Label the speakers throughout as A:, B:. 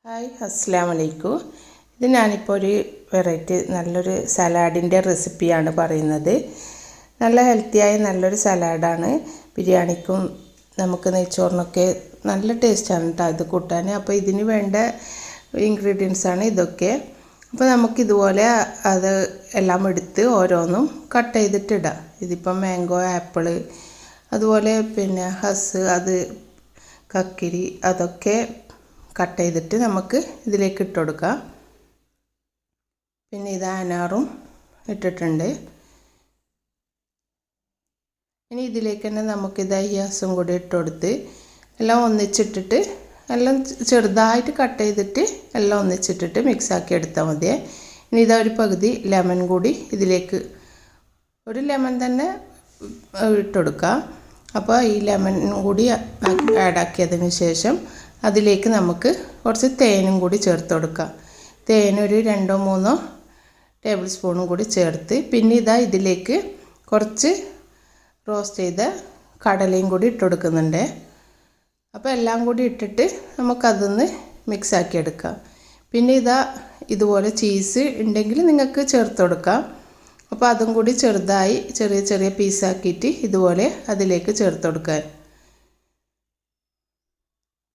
A: Hi അസ്സലാമു അലൈക്കും. ഇത് ഞാനിപ്പോൾ ഒരു വെറൈറ്റി നല്ലൊരു സലാഡിൻ്റെ റെസിപ്പിയാണ് പറയുന്നത്. നല്ല ഹെൽത്തിയായ നല്ലൊരു സലാഡാണ്. ബിരിയാണിക്കും നമുക്ക് നെയ്ച്ചോറിനൊക്കെ നല്ല ടേസ്റ്റാണ് കേട്ടോ ഇത് കൂട്ടാൻ. അപ്പോൾ ഇതിന് വേണ്ട ഇൻഗ്രീഡിയൻസാണ് ഇതൊക്കെ. അപ്പോൾ നമുക്കിതുപോലെ അത് എല്ലാം എടുത്ത് ഓരോന്നും കട്ട് ചെയ്തിട്ടിടാം. ഇതിപ്പം മാംഗോ, ആപ്പിള്, അതുപോലെ പിന്നെ ഹസ്, അത് കക്കിരി, അതൊക്കെ കട്ട് ചെയ്തിട്ട് നമുക്ക് ഇതിലേക്ക് ഇട്ട് കൊടുക്കാം. പിന്നെ ഇത് അനാറും ഇട്ടിട്ടുണ്ട്. ഇനി ഇതിലേക്ക് തന്നെ നമുക്കിത് ഹസും കൂടി ഇട്ട് കൊടുത്ത് എല്ലാം ഒന്നിച്ചിട്ടിട്ട് എല്ലാം ചെറുതായിട്ട് കട്ട് ചെയ്തിട്ട് എല്ലാം ഒന്നിച്ചിട്ടിട്ട് മിക്സാക്കി എടുത്താൽ മതിയേ. ഇനി ഇതാ ഒരു പകുതി ലെമൺ കൂടി ഇതിലേക്ക്, ഒരു ലെമൺ തന്നെ ഇട്ട് കൊടുക്കുക. അപ്പോൾ ഈ ലെമൺ കൂടി ആഡാക്കിയതിന് ശേഷം അതിലേക്ക് നമുക്ക് കുറച്ച് തേനും കൂടി ചേർത്ത് കൊടുക്കാം. തേനൊരു 2-3 ടേബിൾ സ്പൂണും കൂടി ചേർത്ത്, പിന്നെ ഇതാ ഇതിലേക്ക് കുറച്ച് റോസ്റ്റ് ചെയ്ത കടലയും കൂടി ഇട്ട് കൊടുക്കുന്നുണ്ട്. അപ്പോൾ എല്ലാം കൂടി ഇട്ടിട്ട് നമുക്കതൊന്ന് മിക്സാക്കി എടുക്കാം. പിന്നെ ഇതാ ഇതുപോലെ ചീസ് ഉണ്ടെങ്കിൽ നിങ്ങൾക്ക് ചേർത്ത് കൊടുക്കാം. അപ്പോൾ അതും കൂടി ചെറുതായി ചെറിയ ചെറിയ പീസാക്കിയിട്ട് ഇതുപോലെ അതിലേക്ക് ചേർത്ത് കൊടുക്കാൻ.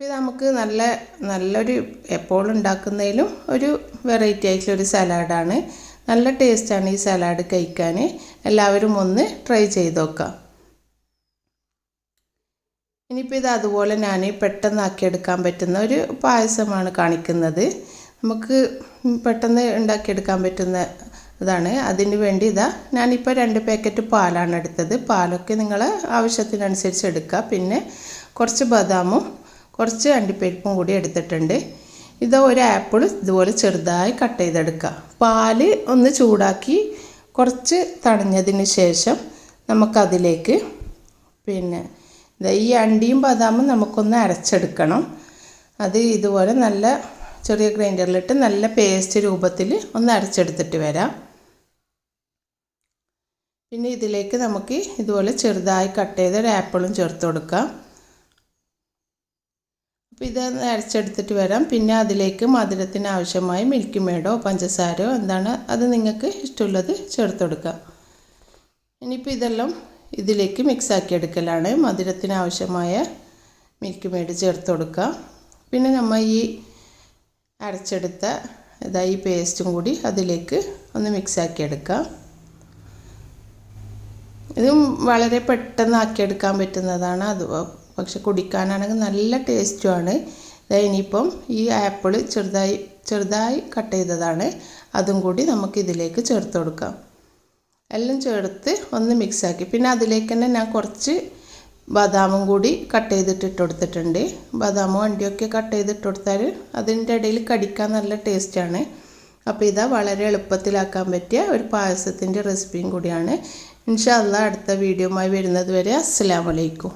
A: ഇത് നമുക്ക് നല്ലൊരു എപ്പോഴും ഉണ്ടാക്കുന്നതിലും ഒരു വെറൈറ്റി ആയിട്ടുള്ളൊരു സലാഡാണ്. നല്ല ടേസ്റ്റാണ് ഈ സലാഡ് കഴിക്കാൻ. എല്ലാവരും ഒന്ന് ട്രൈ ചെയ്ത് നോക്കാം. ഇനിയിപ്പോൾ ഇത് അതുപോലെ ഞാൻ പെട്ടെന്നാക്കിയെടുക്കാൻ പറ്റുന്ന ഒരു പായസമാണ് കാണിക്കുന്നത്. നമുക്ക് പെട്ടെന്ന് ഉണ്ടാക്കിയെടുക്കാൻ പറ്റുന്ന ഇതാണ്. അതിന് വേണ്ടി ഇതാ ഞാനിപ്പോൾ 2 പാക്കറ്റ് പാലാണ് എടുത്തത്. പാലൊക്കെ നിങ്ങൾ ആവശ്യത്തിനനുസരിച്ച് എടുക്കുക. പിന്നെ കുറച്ച് ബദാമും കുറച്ച് അണ്ടിപ്പരിപ്പും കൂടി എടുത്തിട്ടുണ്ട്. ഇത് ഒരു ആപ്പിൾ ഇതുപോലെ ചെറുതായി കട്ട് ചെയ്തെടുക്കുക. പാല് ഒന്ന് ചൂടാക്കി കുറച്ച് തണിഞ്ഞതിന് ശേഷം നമുക്കതിലേക്ക് പിന്നെ ഈ അണ്ടിയും ബദാമും നമുക്കൊന്ന് അരച്ചെടുക്കണം. അത് ഇതുപോലെ നല്ല ചെറിയ ഗ്രൈൻഡറിലിട്ട് നല്ല പേസ്റ്റ് രൂപത്തിൽ ഒന്ന് അരച്ചെടുത്തിട്ട് വരാം. പിന്നെ ഇതിലേക്ക് നമുക്ക് ഇതുപോലെ ചെറുതായി കട്ട് ചെയ്ത ഒരു ആപ്പിളും ചേർത്ത് കൊടുക്കാം. അപ്പോൾ ഇതൊന്ന് അരച്ചെടുത്തിട്ട് വരാം. പിന്നെ അതിലേക്ക് മധുരത്തിന് ആവശ്യമായ മിൽക്ക് മേഡോ പഞ്ചസാരയോ എന്താണ് അത് നിങ്ങൾക്ക് ഇഷ്ടമുള്ളത് ചേർത്ത് കൊടുക്കാം. ഇനിയിപ്പോൾ ഇതെല്ലാം ഇതിലേക്ക് മിക്സാക്കി എടുക്കലാണ്. മധുരത്തിന് ആവശ്യമായ മിൽക്ക് മേഡ് ചേർത്ത് കൊടുക്കുക. പിന്നെ നമ്മൾ ഈ അരച്ചെടുത്ത ഈ പേസ്റ്റും കൂടി അതിലേക്ക് ഒന്ന് മിക്സാക്കി എടുക്കാം. ഇതും വളരെ പെട്ടെന്ന് ആക്കിയെടുക്കാൻ പറ്റുന്നതാണ്. അത് പക്ഷെ കുടിക്കാനാണെങ്കിൽ നല്ല ടേസ്റ്റുമാണ്. ഇനിയിപ്പം ഈ ആപ്പിൾ ചെറുതായി കട്ട് ചെയ്തതാണ്. അതും കൂടി നമുക്ക് ഇതിലേക്ക് ചേർത്ത് കൊടുക്കാം. എല്ലാം ചേർത്ത് ഒന്ന് മിക്സാക്കി, പിന്നെ അതിലേക്ക് തന്നെ ഞാൻ കുറച്ച് ബദാമും കൂടി കട്ട് ചെയ്തിട്ട് ഇട്ട് കൊടുത്തിട്ടുണ്ട്. ബദാമും അണ്ടിയൊക്കെ കട്ട് ചെയ്തിട്ട് കൊടുത്താൽ അതിൻ്റെ ഇടയിൽ കടിക്കാൻ നല്ല ടേസ്റ്റാണ്. അപ്പോൾ ഇതാ വളരെ എളുപ്പത്തിലാക്കാൻ പറ്റിയ ഒരു പായസത്തിൻ്റെ റെസിപ്പിയും കൂടിയാണ്. ഇൻഷാ അല്ലാഹ് അടുത്ത വീഡിയോയുമായി വരുന്നത് വരെ അസ്സലാമു അലൈക്കും.